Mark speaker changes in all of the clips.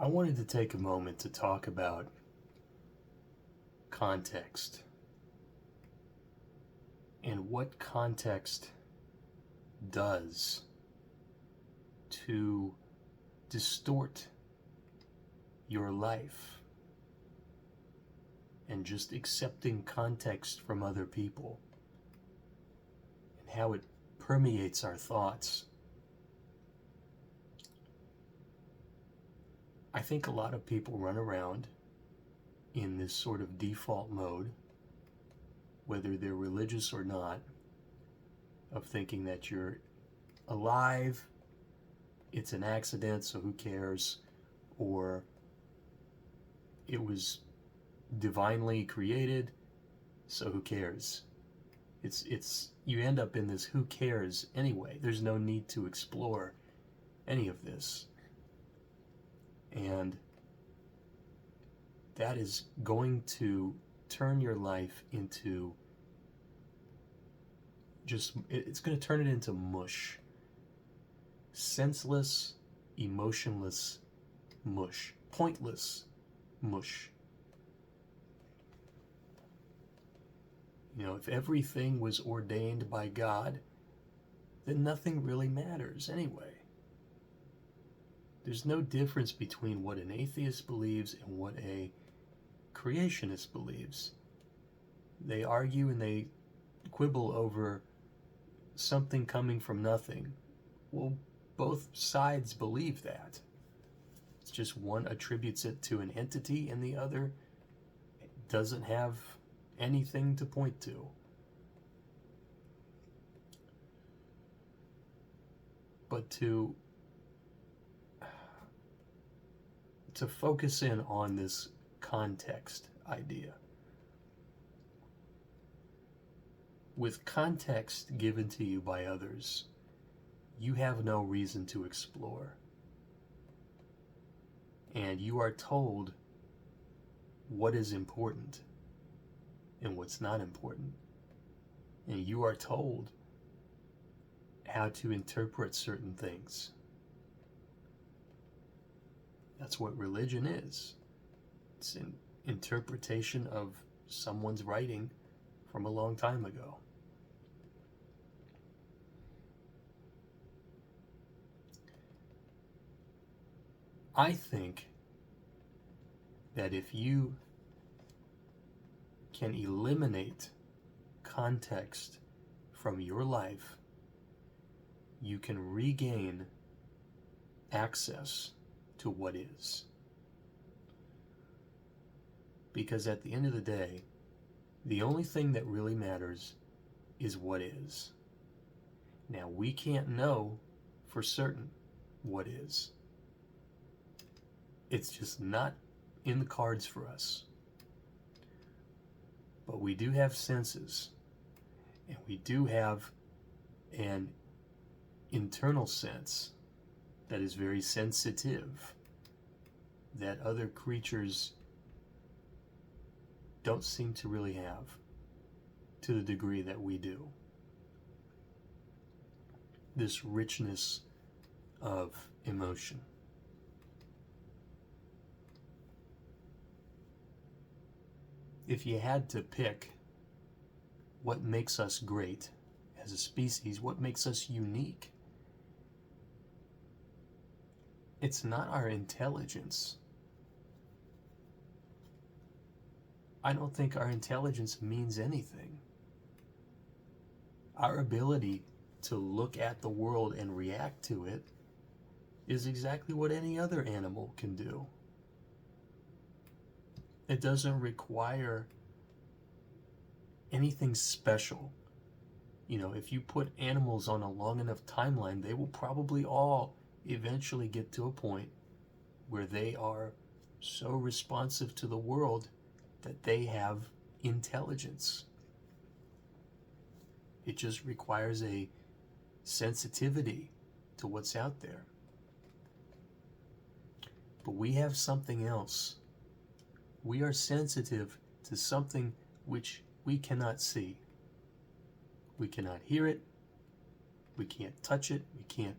Speaker 1: I wanted to take a moment to talk about context and what context does to distort your life and just accepting context from other people and how it permeates our thoughts. I think a lot of people run around in this sort of default mode, whether they're religious or not, of thinking that you're alive, it's an accident, so who cares, or it was divinely created, so who cares. It's you end up in this who cares anyway. There's no need to explore any of this. And that is going to turn your life into it's going to turn it into mush. Senseless, emotionless mush. Pointless mush. You know, if everything was ordained by God, then nothing really matters anyway. There's no difference between what an atheist believes and what a creationist believes. They argue and they quibble over something coming from nothing. Well, both sides believe that. It's just one attributes it to an entity and the other doesn't have anything to point to. But to focus in on this context idea. With context given to you by others, you have no reason to explore. And you are told what is important and what's not important. And you are told how to interpret certain things. That's what religion is. It's an interpretation of someone's writing from a long time ago. I think that if you can eliminate context from your life, you can regain access to what is. Because at the end of the day, the only thing that really matters is what is. Now, we can't know for certain what is. It's just not in the cards for us. But we do have senses, and we do have an internal sense that is very sensitive, that other creatures don't seem to really have to the degree that we do. This richness of emotion. If you had to pick what makes us great as a species, what makes us unique, it's not our intelligence. I don't think our intelligence means anything. Our ability to look at the world and react to it is exactly what any other animal can do. It doesn't require anything special. You know, if you put animals on a long enough timeline, they will probably all eventually get to a point where they are so responsive to the world that they have intelligence. It just requires a sensitivity to what's out there. But we have something else. We are sensitive to something which we cannot see. We cannot hear it. We can't touch it. We can't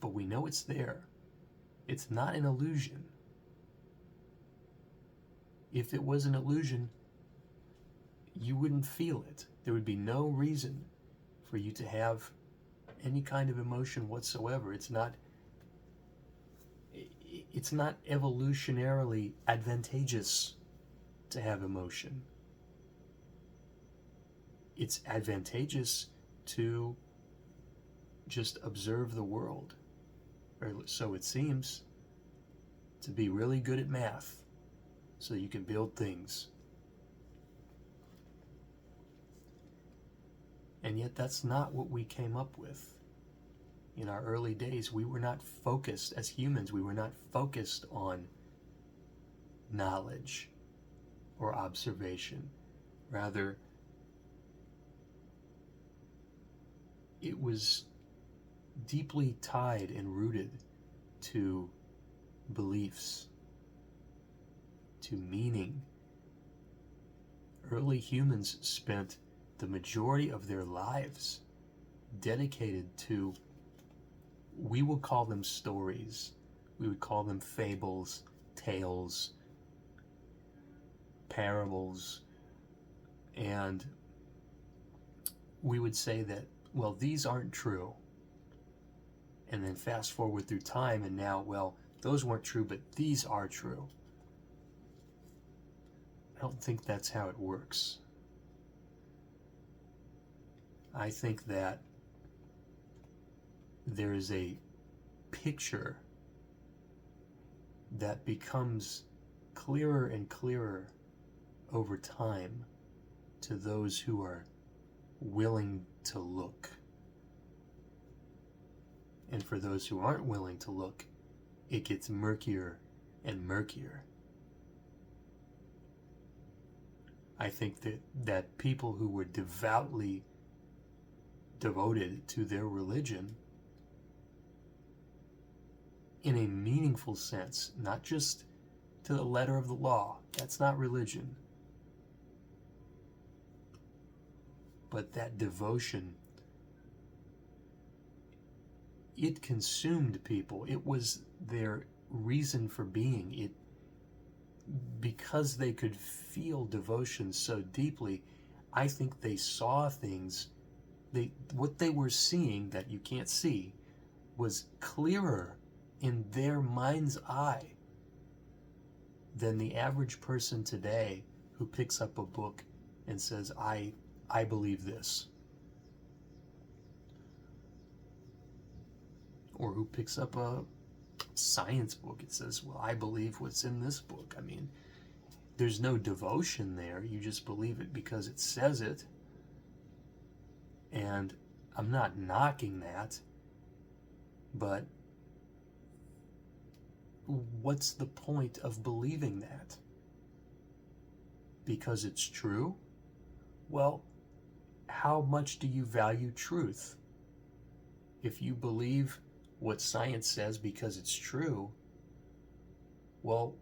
Speaker 1: but we know it's there. It's not an illusion. If it was an illusion, you wouldn't feel it. There would be no reason for you to have any kind of emotion whatsoever. It's not evolutionarily advantageous to have emotion. It's advantageous to just observe the world, or so it seems, to be really good at math so you can build things. And yet that's not what we came up with. In our early days, we were not focused, as humans, we were not focused on knowledge or observation. Rather, it was deeply tied and rooted to beliefs, to meaning. Early humans spent the majority of their lives dedicated to, we would call them stories, we would call them fables, tales, parables, and we would say that, well, these aren't true. And then fast forward through time, and now, well, those weren't true, but these are true. I don't think that's how it works. I think that there is a picture that becomes clearer and clearer over time to those who are willing to look. And for those who aren't willing to look, it gets murkier and murkier. I think that people who were devoutly devoted to their religion in a meaningful sense, not just to the letter of the law, that's not religion, but that devotion, it consumed people. It was their reason for being. It, because they could feel devotion so deeply, I think they saw things, what they were seeing that you can't see was clearer in their mind's eye than the average person today who picks up a book and says, I believe this. Or who picks up a science book and says, well, I believe what's in this book. I mean, there's no devotion there. You just believe it because it says it. And I'm not knocking that, but what's the point of believing that? Because it's true? Well, how much do you value truth? If you believe what science says because it's true, well,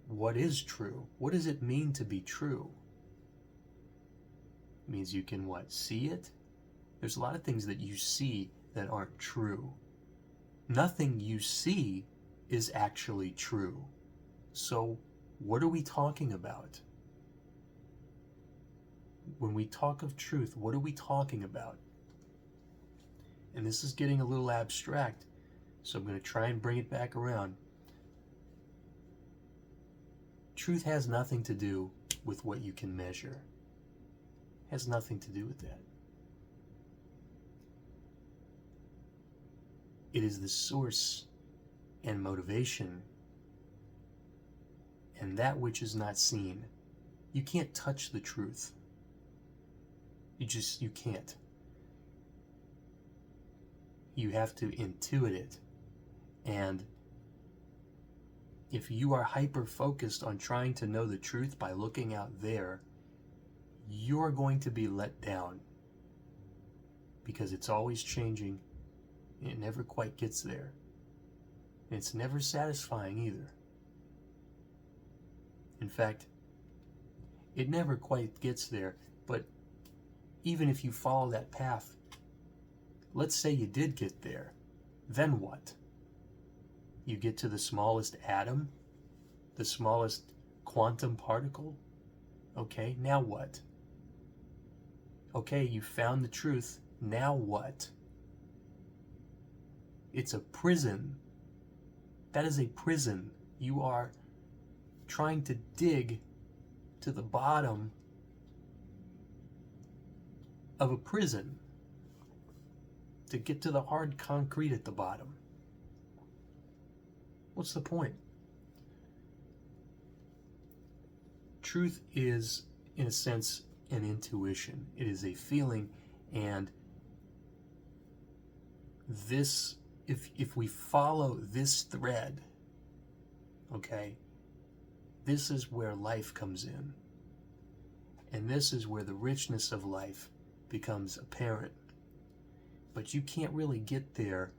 Speaker 1: what is true? What does it mean to be true? It means you can what? See it? There's a lot of things that you see that aren't true. Nothing you see is actually true. So what are we talking about? When we talk of truth, what are we talking about? And this is getting a little abstract, so I'm going to try and bring it back around. Truth has nothing to do with what you can measure. It has nothing to do with that. It is the source and motivation and that which is not seen. You can't touch the truth. You can't. You have to intuit it. And if you are hyper-focused on trying to know the truth by looking out there, you're going to be let down. Because it's always changing. And it never quite gets there. And it's never satisfying either. In fact, it never quite gets there, but even if you follow that path, let's say you did get there, Then what? You get to the smallest atom, the smallest quantum particle. Okay, now what? Okay, you found the truth. Now what? It's a prison. That is a prison. You are trying to dig to the bottom of a prison to get to the hard concrete at the bottom. What's the point? Truth is, in a sense, an intuition. It is a feeling, and this, if we follow this thread, okay, this is where life comes in. And this is where the richness of life becomes apparent. But you can't really get there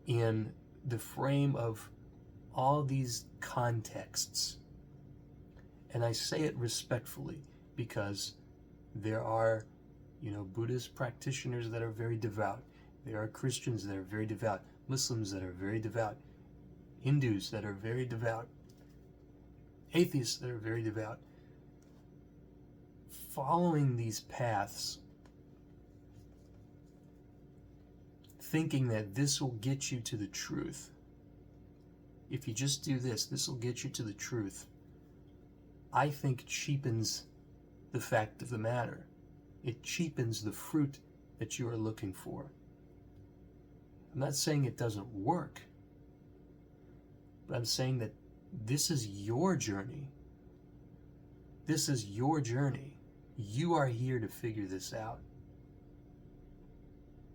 Speaker 1: in the frame of all these contexts. And I say it respectfully because there are, Buddhist practitioners that are very devout. There are Christians that are very devout, Muslims that are very devout, Hindus that are very devout, atheists that are very devout. Following these paths, thinking that this will get you to the truth. If you just do this, this will get you to the truth. I think cheapens the fact of the matter. It cheapens the fruit that you are looking for. I'm not saying it doesn't work, but I'm saying that this is your journey. This is your journey. You are here to figure this out.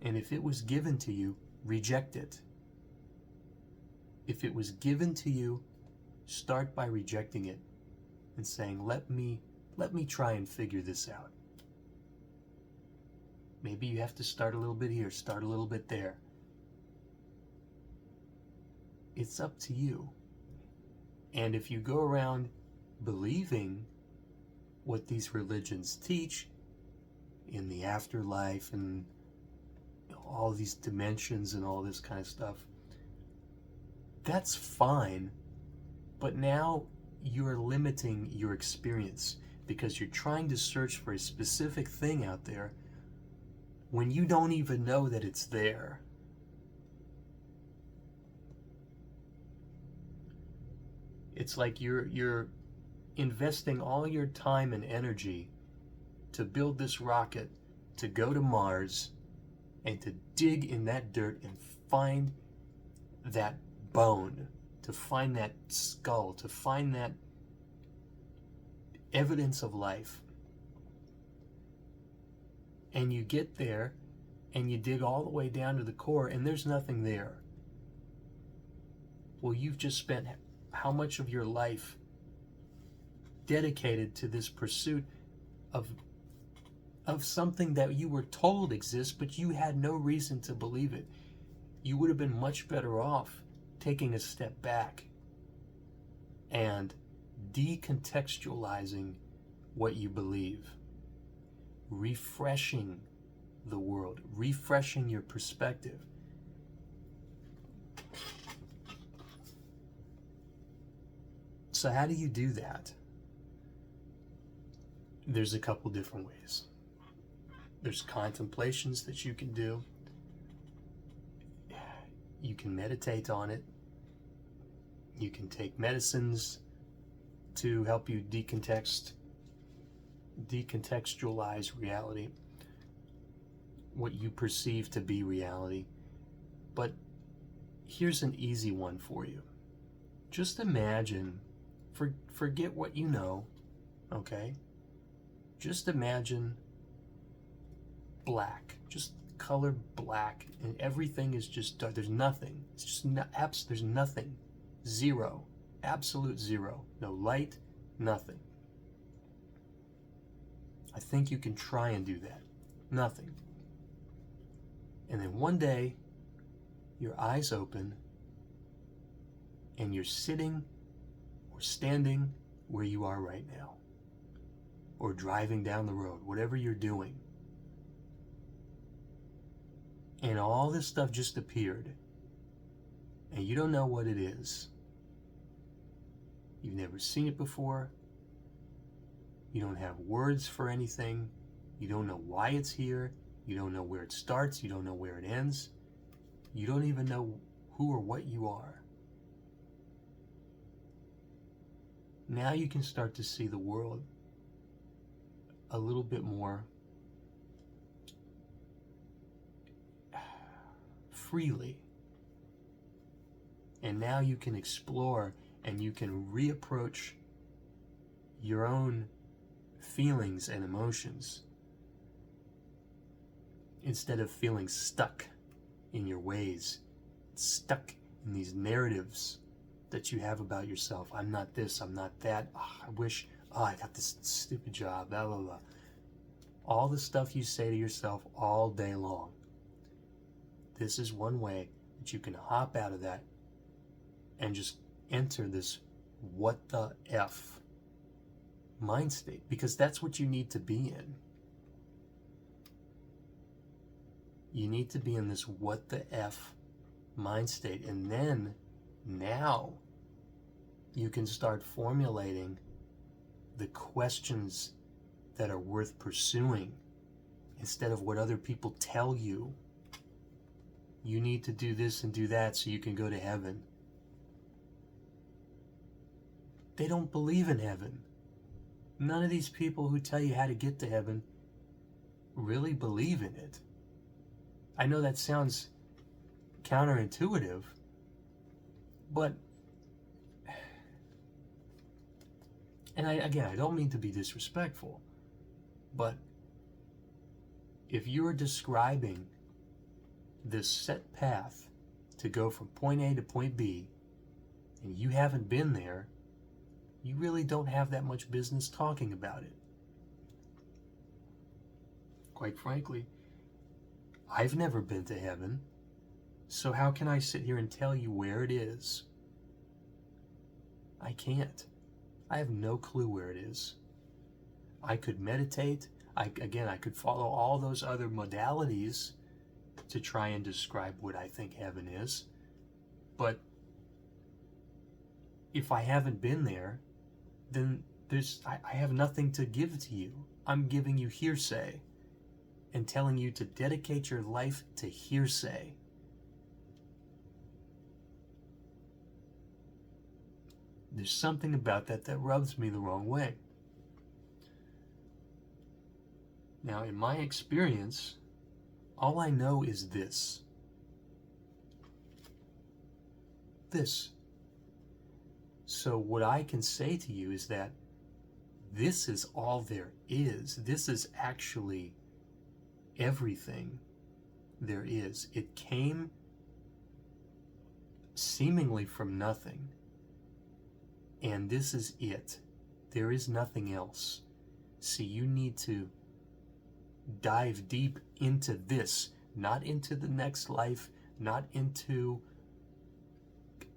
Speaker 1: And if it was given to you, reject it. If it was given to you, start by rejecting it and saying, let me try and figure this out. Maybe you have to start a little bit here, start a little bit there. It's up to you. And if you go around believing what these religions teach in the afterlife and all these dimensions and all this kind of stuff, that's fine. But now you're limiting your experience because you're trying to search for a specific thing out there when you don't even know that it's there. It's like you're investing all your time and energy to build this rocket to go to Mars and to dig in that dirt and find that bone, to find that skull, to find that evidence of life. And you get there and you dig all the way down to the core and there's nothing there. Well, you've just spent how much of your life dedicated to this pursuit of something that you were told exists, but you had no reason to believe it. You would have been much better off taking a step back and decontextualizing what you believe, refreshing the world, refreshing your perspective. So how do you do that? There's a couple different ways. There's contemplations that you can do. You can meditate on it. You can take medicines to help you decontextualize reality, what you perceive to be reality. But here's an easy one for you. Just imagine, forget what you know, okay? Just imagine black, just color black, and everything is just dark. There's nothing. It's just there's nothing. Zero. Absolute zero. No light, nothing. I think you can try and do that. Nothing. And then one day, your eyes open, and you're sitting or standing where you are right now, or driving down the road, whatever you're doing. and all this stuff just appeared, and you don't know what it is. You've never seen it before. You don't have words for anything. You don't know why it's here. You don't know where it starts. You don't know where it ends. You don't even know who or what you are. Now you can start to see the world a little bit more freely. And now you can explore and you can reapproach your own feelings and emotions instead of feeling stuck in your ways, stuck in these narratives that you have about yourself. I'm not this, I'm not that. Oh, I wish, I got this stupid job, blah, blah, blah. All the stuff you say to yourself all day long. This is one way that you can hop out of that and just enter this what the F mind state, because that's what you need to be in. You need to be in this what the F mind state, and then now you can start formulating the questions that are worth pursuing instead of what other people tell you. You need to do this and do that so you can go to heaven. They don't believe in heaven. None of these people who tell you how to get to heaven really believe in it. I know that sounds counterintuitive, but, and I don't mean to be disrespectful, but if you're describing this set path to go from point A to point B, and you haven't been there, you really don't have that much business talking about it. Quite frankly, I've never been to heaven, so how can I sit here and tell you where it is? I can't. I have no clue where it is. I could meditate. I could follow all those other modalities to try and describe what I think heaven is. But if I haven't been there, then I have nothing to give to you. I'm giving you hearsay and telling you to dedicate your life to hearsay. There's something about that rubs me the wrong way. Now, in my experience, all I know is this. This. So what I can say to you is that this is all there is. This is actually everything there is. It came seemingly from nothing. And this is it. There is nothing else. See, you need to dive deep into this, not into the next life, not into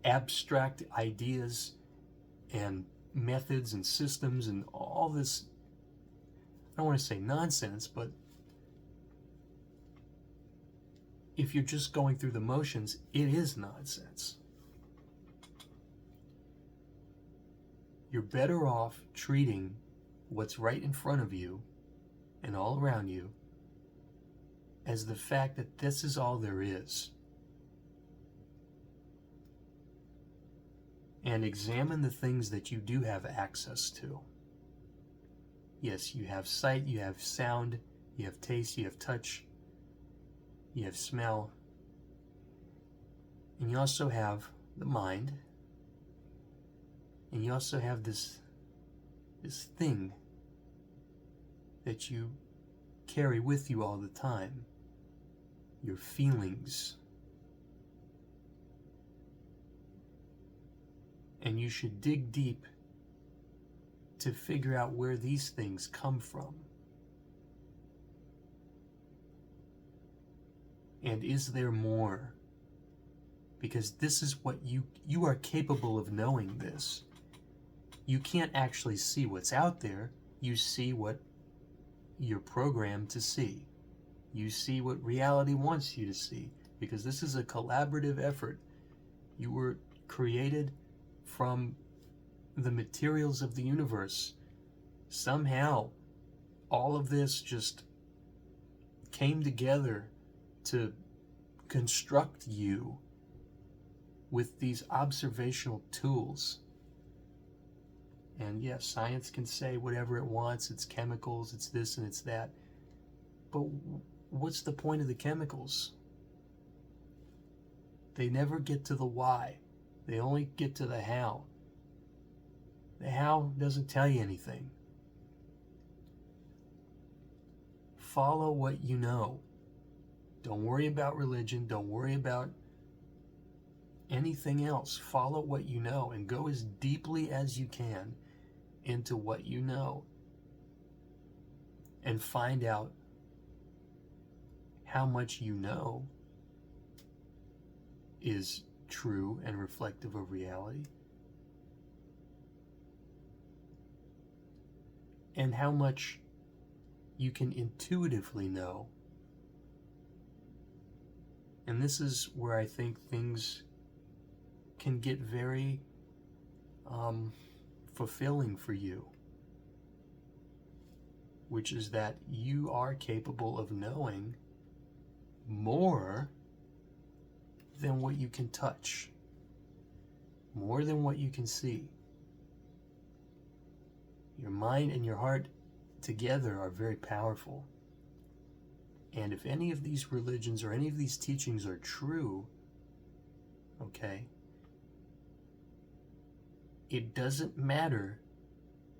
Speaker 1: abstract ideas and methods and systems and all this, I don't want to say nonsense, but if you're just going through the motions, it is nonsense. You're better off treating what's right in front of you and all around you as the fact that this is all there is. And examine the things that you do have access to. Yes, you have sight, you have sound, you have taste, you have touch, you have smell, and you also have the mind, and you also have this thing that you carry with you all the time, your feelings. And you should dig deep to figure out where these things come from. And is there more? Because this is what you are capable of knowing this. You can't actually see what's out there. You see what you're programmed to see. You see what reality wants you to see, because this is a collaborative effort. You were created from the materials of the universe. Somehow, all of this just came together to construct you with these observational tools. And yes, science can say whatever it wants. It's chemicals, it's this and it's that. But what's the point of the chemicals? They never get to the why. They only get to the how. The how doesn't tell you anything. Follow what you know. Don't worry about religion. Don't worry about anything else. Follow what you know and go as deeply as you can into what you know and find out how much you know is true and reflective of reality, and how much you can intuitively know. And this is where I think things can get very fulfilling for you, which is that you are capable of knowing more than what you can touch, more than what you can see. Your mind and your heart together are very powerful. And if any of these religions or any of these teachings are true, okay, it doesn't matter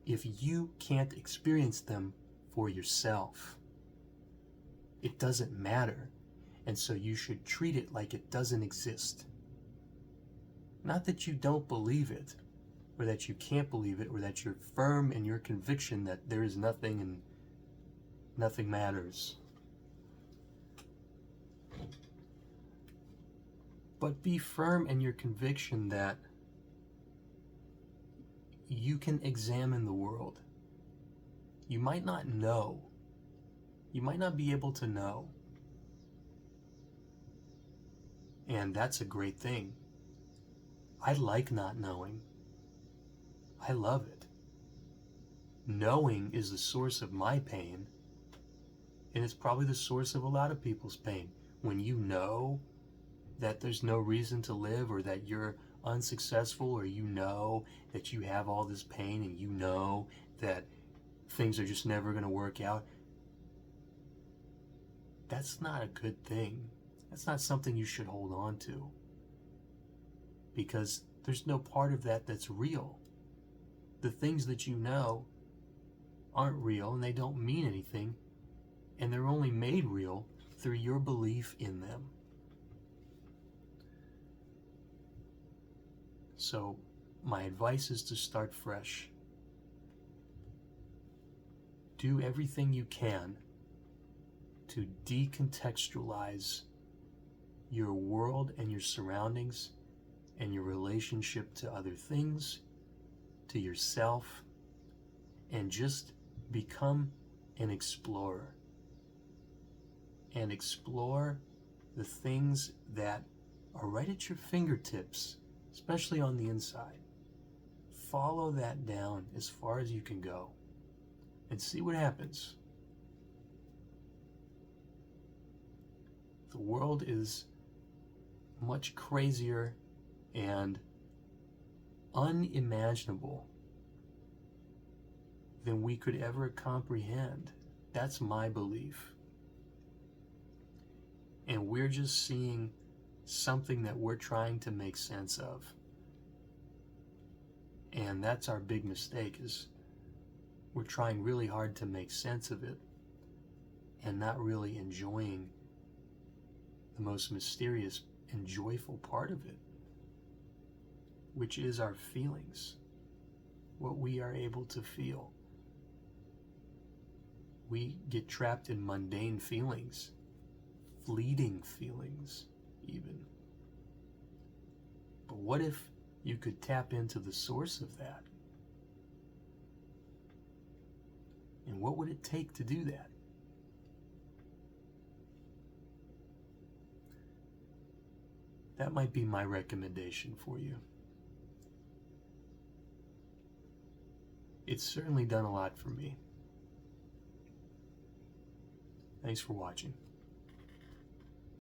Speaker 1: if you can't experience them for yourself. It doesn't matter. And so you should treat it like it doesn't exist. Not that you don't believe it, or that you can't believe it, or that you're firm in your conviction that there is nothing and nothing matters. But be firm in your conviction that you can examine the world. You might not know. You might not be able to know. And that's a great thing. I like not knowing. I love it. Knowing is the source of my pain, and it's probably the source of a lot of people's pain. When you know that there's no reason to live, or that you're unsuccessful, or you know that you have all this pain, and you know that things are just never going to work out, that's not a good thing. That's not something you should hold on to, because there's no part of that that's real. The things that you know aren't real, and they don't mean anything, and they're only made real through your belief in them. So my advice is to start fresh. Do everything you can to decontextualize your world and your surroundings and your relationship to other things, to yourself, and just become an explorer. And explore the things that are right at your fingertips, especially on the inside. Follow that down as far as you can go and see what happens. The world is much crazier and unimaginable than we could ever comprehend. That's my belief. And we're just seeing something that we're trying to make sense of. And that's our big mistake, is we're trying really hard to make sense of it and not really enjoying the most mysterious and joyful part of it, which is our feelings, what we are able to feel. We get trapped in mundane feelings, fleeting feelings even. But what if you could tap into the source of that? And what would it take to do that? That might be my recommendation for you. It's certainly done a lot for me. Thanks for watching.